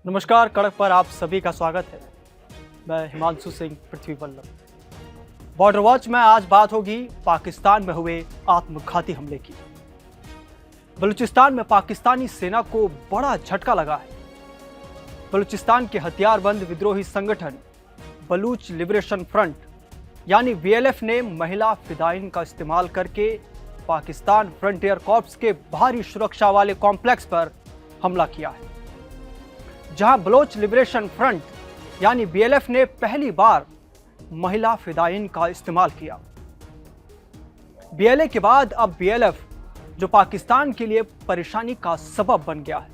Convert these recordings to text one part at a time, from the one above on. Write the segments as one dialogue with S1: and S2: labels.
S1: नमस्कार, कड़क पर आप सभी का स्वागत है। मैं हिमांशु सिंह पृथ्वी वल्लभ। बॉर्डर वॉच में आज बात होगी पाकिस्तान में हुए आत्मघाती हमले की। बलूचिस्तान में पाकिस्तानी सेना को बड़ा झटका लगा है। बलूचिस्तान के हथियारबंद विद्रोही संगठन बलूच लिबरेशन फ्रंट यानी BLF ने महिला फिदाइन का इस्तेमाल करके पाकिस्तान फ्रंटियर कॉर्प्स के भारी सुरक्षा वाले कॉम्प्लेक्स पर हमला किया है। जहां बलोच लिबरेशन फ्रंट यानी BLF ने पहली बार महिला फिदाइन का इस्तेमाल किया। BLA के बाद अब BLF जो पाकिस्तान के लिए परेशानी का सबब बन गया है।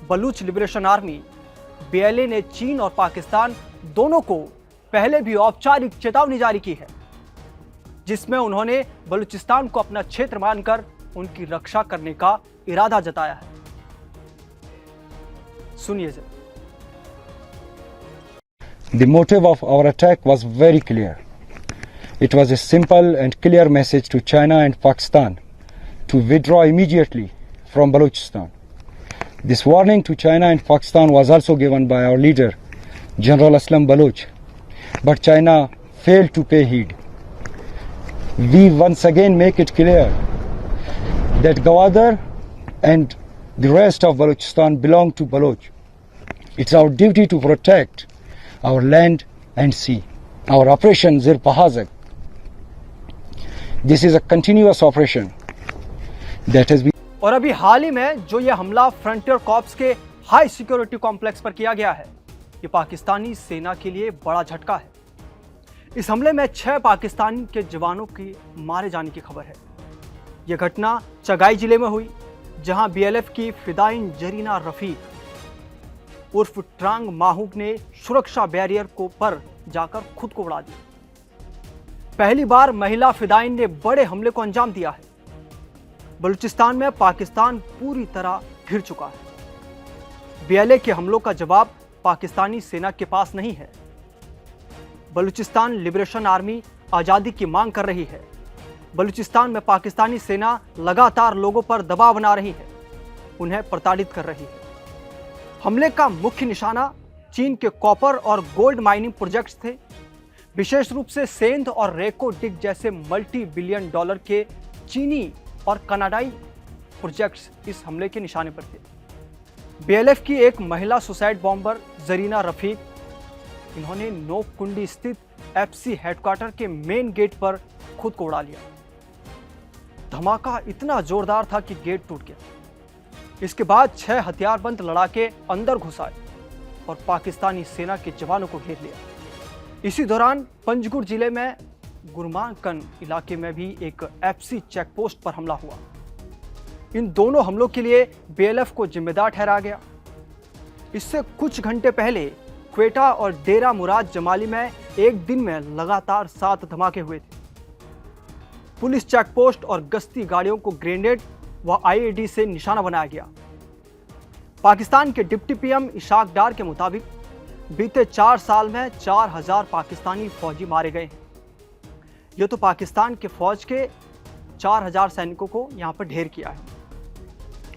S1: बलूच लिबरेशन आर्मी BLA ने चीन और पाकिस्तान दोनों को पहले भी औपचारिक चेतावनी जारी की है, जिसमें उन्होंने बलूचिस्तान को अपना क्षेत्र मानकर उनकी रक्षा करने का इरादा जताया है। सुनिए जरा।
S2: The motive of our attack was very clear. It was a simple and clear message to China and Pakistan to withdraw immediately from Balochistan. This warning to China and Pakistan was also given by our leader, General Aslam Baloch, but China failed to pay heed. We once again make it clear that Gwadar and the rest of Balochistan belong to Baloch. It's our duty to protect our land and sea. Our operation Zir Pahazak. This is a continuous operation that has been.
S1: और अभी हाल ही में जो ये हमला frontier corps के high security complex पर किया गया है, ये पाकिस्तानी सेना के लिए बड़ा झटका है। इस हमले में 6 पाकिस्तानी के जवानों के मारे जाने की खबर है। यह घटना चगाई जिले में हुई, जहां BLF की फिदाइन जरीना रफीक उर्फ ट्रांग माहूक ने सुरक्षा बैरियर को पर जाकर खुद को उड़ा दिया। पहली बार महिला फिदाइन ने बड़े हमले को अंजाम दिया है। बलूचिस्तान में पाकिस्तान पूरी तरह घिर चुका है। BLA के हमलों का जवाब पाकिस्तानी सेना के पास नहीं है। बलूचिस्तान लिबरेशन आर्मी आजादी की मांग कर रही है। बलूचिस्तान में पाकिस्तानी सेना लगातार लोगों पर दबाव बना रही है, उन्हें प्रताड़ित कर रही है। हमले का मुख्य निशाना चीन के कॉपर और गोल्ड माइनिंग प्रोजेक्ट्स थे। विशेष रूप से सेंध और रेको डिग जैसे मल्टी बिलियन डॉलर के चीनी और कनाडाई प्रोजेक्ट्स इस हमले के निशाने पर थे। BLF की एक महिला सुसाइड बॉम्बर जरीना रफीक, इन्होंने नोककुंडी स्थित FC हेडक्वार्टर के मेन गेट पर खुद को उड़ा लिया। धमाका इतना जोरदार था कि गेट टूट गया। इसके बाद 6 हथियारबंद लड़ाके अंदर घुस आए और पाकिस्तानी सेना के जवानों को घेर लिया। इसी दौरान पंजगुर जिले में गुरमाकन इलाके में भी एक FC चेकपोस्ट पर हमला हुआ। इन दोनों हमलों के लिए BLF को जिम्मेदार ठहराया गया। इससे कुछ घंटे पहले क्वेटा और डेरा मुराद जमाली में एक दिन में लगातार 7 धमाके हुए थे। पुलिस चेकपोस्ट और गश्ती गाड़ियों को ग्रेनेड व IED से निशाना बनाया गया। पाकिस्तान के डिप्टी PM इशाक डार के मुताबिक बीते 4 साल में 4000 पाकिस्तानी फौजी मारे गए हैं। यह तो पाकिस्तान के फौज के 4000 सैनिकों को यहां पर ढेर किया है,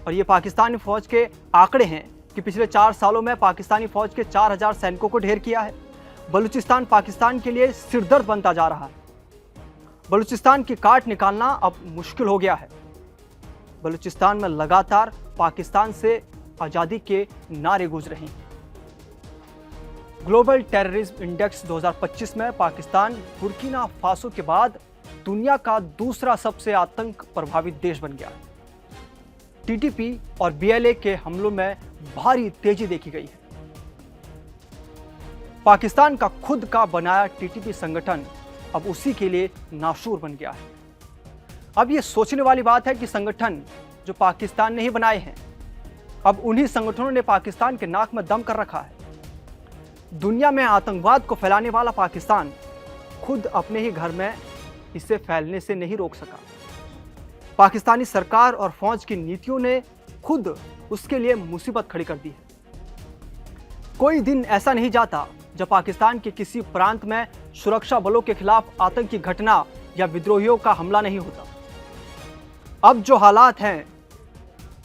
S1: और ये पाकिस्तानी फौज के आंकड़े हैं कि पिछले 4 सालों में पाकिस्तानी फौज के 4000 सैनिकों को ढेर किया है। बलूचिस्तान पाकिस्तान के लिए सिरदर्द बनता जा रहा है। बलूचिस्तान की काट निकालना अब मुश्किल हो गया है। बलूचिस्तान में लगातार पाकिस्तान से आजादी के नारे गूंज रहे हैं। ग्लोबल टेररिज्म इंडेक्स 2025 में पाकिस्तान बुर्किना फासो के बाद दुनिया का दूसरा सबसे आतंक प्रभावित देश बन गया। TTP और BLA के हमलों में भारी तेजी देखी गई है। पाकिस्तान का खुद का बनाया TTP संगठन अब उसी के लिए नासूर बन गया है। अब यह सोचने वाली बात है कि संगठन जो पाकिस्तान ने ही बनाए हैं, अब उन्हीं संगठनों ने पाकिस्तान के नाक में दम कर रखा है। दुनिया में आतंकवाद को फैलाने वाला पाकिस्तान खुद अपने ही घर में इसे फैलने से नहीं रोक सका। पाकिस्तानी सरकार और फौज की नीतियों ने खुद उसके लिए मुसीबत खड़ी कर दी है। कोई दिन ऐसा नहीं जाता जब पाकिस्तान के किसी प्रांत में सुरक्षा बलों के खिलाफ आतंकी घटना या विद्रोहियों का हमला नहीं होता। अब जो हालात हैं,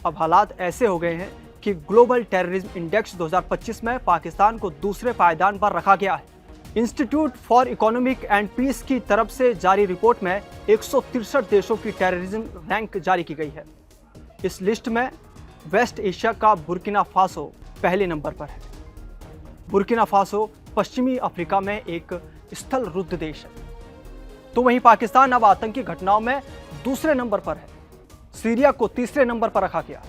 S1: अब हालात ऐसे हो गए हैं कि ग्लोबल टेररिज्म इंडेक्स 2025 में पाकिस्तान को दूसरे पायदान पर रखा गया है। Institute for economic and peace की तरफ से जारी रिपोर्ट में 163 देशों की टेररिज्म रैंक जारी की गई है। इस लिस्ट में वेस्ट एशिया का बुर्किना फासो पहले नंबर पर है। बुर्किना फासो पश्चिमी अफ्रीका में एक स्थल रुद्ध देश है। तो वहीं पाकिस्तान अब आतंकी घटनाओं में दूसरे नंबर पर है। सीरिया को तीसरे नंबर पर रखा गया।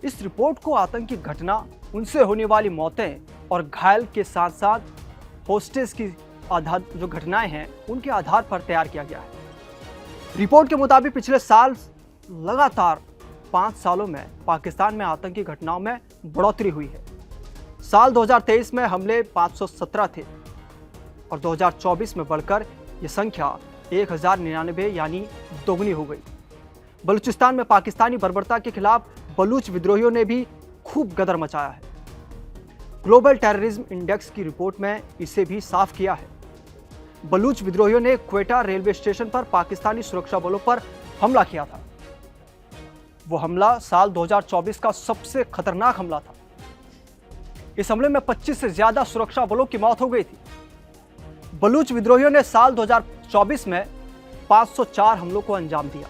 S1: इस रिपोर्ट को आतंकी घटना, उनसे होने वाली मौतें और घायल के साथ साथ होस्टेज की आधार जो घटनाएं हैं उनके आधार पर तैयार किया गया है। रिपोर्ट के मुताबिक पिछले साल लगातार 5 सालों में पाकिस्तान में आतंकी घटनाओं में बढ़ोतरी हुई है। साल 2023 में हमले 517 थे और 2024 में बढ़कर यह संख्या 1099 यानी दोगुनी हो गई। बलूचिस्तान में पाकिस्तानी बर्बरता के खिलाफ बलूच विद्रोहियों ने भी खूब गदर मचाया है। ग्लोबल टेररिज्म इंडेक्स की रिपोर्ट में इसे भी साफ किया है। बलूच विद्रोहियों ने क्वेटा रेलवे स्टेशन पर पाकिस्तानी सुरक्षा बलों पर हमला किया था। वो हमला साल 2024 का सबसे खतरनाक हमला था। इस हमले में 25 से ज्यादा सुरक्षा बलों की मौत हो गई थी। बलूच विद्रोहियों ने साल 2024 में 504 हमलों को अंजाम दिया।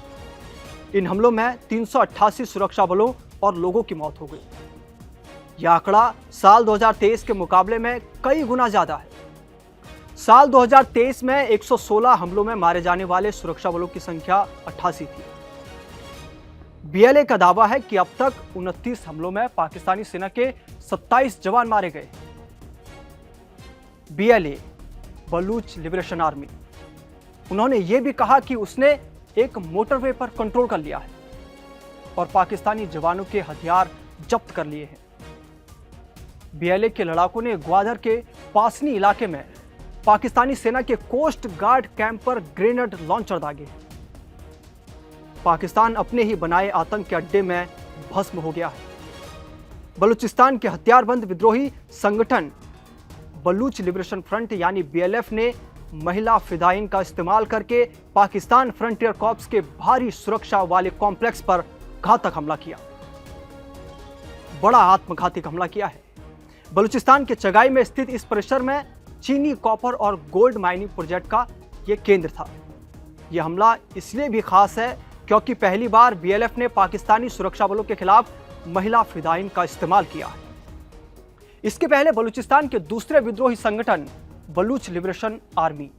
S1: इन हमलों में 388 सुरक्षा बलों और लोगों की मौत हो गई। यह आंकड़ा साल 2023 के मुकाबले में कई गुना ज्यादा है। साल 2023 में 116 हमलों में मारे जाने वाले सुरक्षा बलों की संख्या 88 थी। बीएलए का दावा है कि अब तक 29 हमलों में पाकिस्तानी सेना के 27 जवान मारे गए। बीएलए, बलूच लिबरेशन आर्मी, उन्होंने यह भी कहा कि उसने एक मोटरवे पर कंट्रोल कर लिया है और पाकिस्तानी जवानों के हथियार जब्त कर लिए हैं। बीएलए के लड़ाकों ने ग्वादर के पासनी इलाके में पाकिस्तानी सेना के कोस्ट गार्ड कैंप पर ग्रेनेड लॉन्चर दागे। पाकिस्तान अपने ही बनाए आतंक के अड्डे में भस्म हो गया है। बलूचिस्तान के हथियारबंद विद्रोही संगठन बलूच लिबरेशन फ्रंट यानी बीएलएफ ने महिला फिदाइन का इस्तेमाल करके पाकिस्तान फ्रंटियर कॉर्प्स के भारी सुरक्षा वाले कॉम्प्लेक्स पर घातक हमला किया। बड़ा आत्मघाती हमला किया है। बलूचिस्तान के चगाई में स्थित इस परिसर में चीनी कॉपर और गोल्ड माइनिंग प्रोजेक्ट का यह केंद्र था। यह हमला इसलिए भी खास है क्योंकि पहली बार बीएलएफ ने पाकिस्तानी सुरक्षा बलों के खिलाफ महिला फिदाइन का इस्तेमाल किया है। इसके पहले बलूचिस्तान के दूसरे विद्रोही संगठन बलूच लिबरेशन आर्मी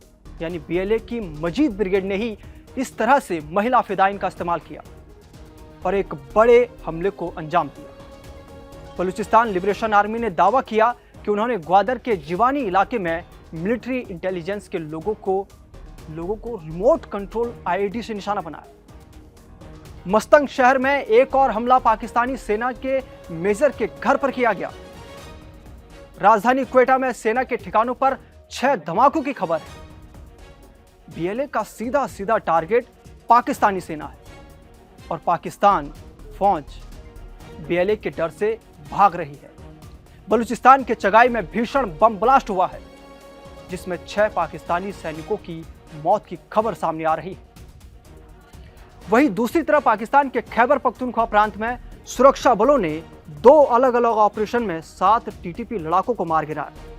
S1: यानी बीएलए की मजीद ब्रिगेड ने ही इस तरह से महिला फिदाइन का इस्तेमाल किया और एक बड़े हमले को अंजाम दिया। बलूचिस्तान लिबरेशन आर्मी ने दावा किया कि उन्होंने ग्वादर के जिवानी इलाके में मिलिट्री इंटेलिजेंस के लोगों को रिमोट कंट्रोल आईईडी से निशाना बनाया। मस्तंग शहर में एक और हमला पाकिस्तानी सेना के मेजर के घर पर किया गया। राजधानी क्वेटा में सेना के ठिकानों पर 6 धमाकों की खबर है। बीएलए का सीधा सीधा टारगेट पाकिस्तानी सेना है और पाकिस्तान फौज बीएलए के डर से भाग रही है। बलूचिस्तान के चगाई में भीषण बम ब्लास्ट हुआ है जिसमें 6 पाकिस्तानी सैनिकों की मौत की खबर सामने आ रही है। वहीं दूसरी तरफ पाकिस्तान के खैबर पख्तूनख्वा प्रांत में सुरक्षा बलों ने 2 अलग अलग ऑपरेशन में 7 टीटीपी लड़ाकों को मार गिराया।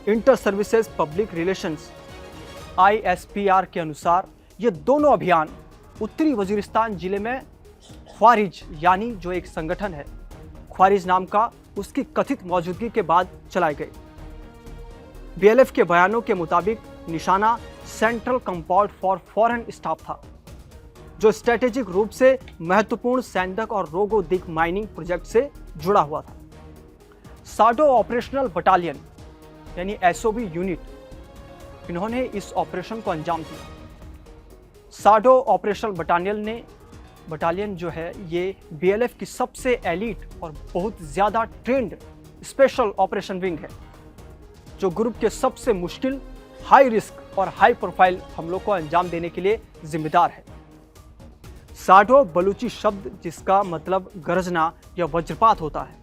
S1: Inter services public relations ISPR के अनुसार ये दोनों अभियान उत्तरी वजीरिस्तान जिले में ख्वारिज यानी जो एक संगठन है ख्वारिज नाम का, उसकी कथित मौजूदगी के बाद चलाए गए। बीएलएफ के बयानों के मुताबिक निशाना central compound for foreign staff था जो स्ट्रेटेजिक रूप से महत्वपूर्ण सैंदक और रोगो दिग माइनिंग प्रोजेक्ट से जुड़ा हुआ था। साडो ऑपरेशनल बटालियन यानी SOB यूनिट, इन्होंने इस ऑपरेशन को अंजाम दिया। साडो ऑपरेशनल बटालियन जो है ये बीएलएफ की सबसे एलीट और बहुत ज्यादा ट्रेंड स्पेशल ऑपरेशन विंग है जो ग्रुप के सबसे मुश्किल, हाई रिस्क और हाई प्रोफाइल हमलों को अंजाम देने के लिए जिम्मेदार है। साडो बलूची शब्द जिसका मतलब गरजना या वज्रपात होता है,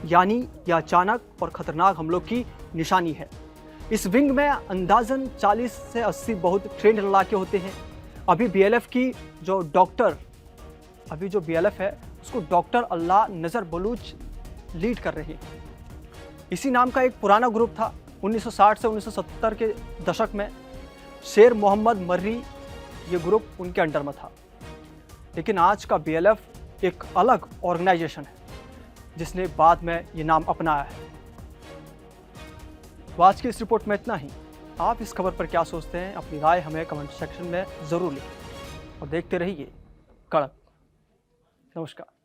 S1: यानी यह अचानक और खतरनाक हमलों की निशानी है। इस विंग में अंदाजन 40 से 80 बहुत ट्रेंड लड़ाके होते हैं। अभी बीएलएफ है उसको डॉक्टर अल्लाह नज़र बलूच लीड कर रही हैं। इसी नाम का एक पुराना ग्रुप था 1960 से 1970 के दशक में। शेर मोहम्मद मर्री ये ग्रुप उनके अंडर में था। लेकिन आज का BLF एक अलग ऑर्गेनाइजेशन है जिसने बाद में ये नाम अपनाया है। तो आज की इस रिपोर्ट में इतना ही। आप इस खबर पर क्या सोचते हैं, अपनी राय हमें कमेंट सेक्शन में ज़रूर लिखें और देखते रहिए कड़क। नमस्कार।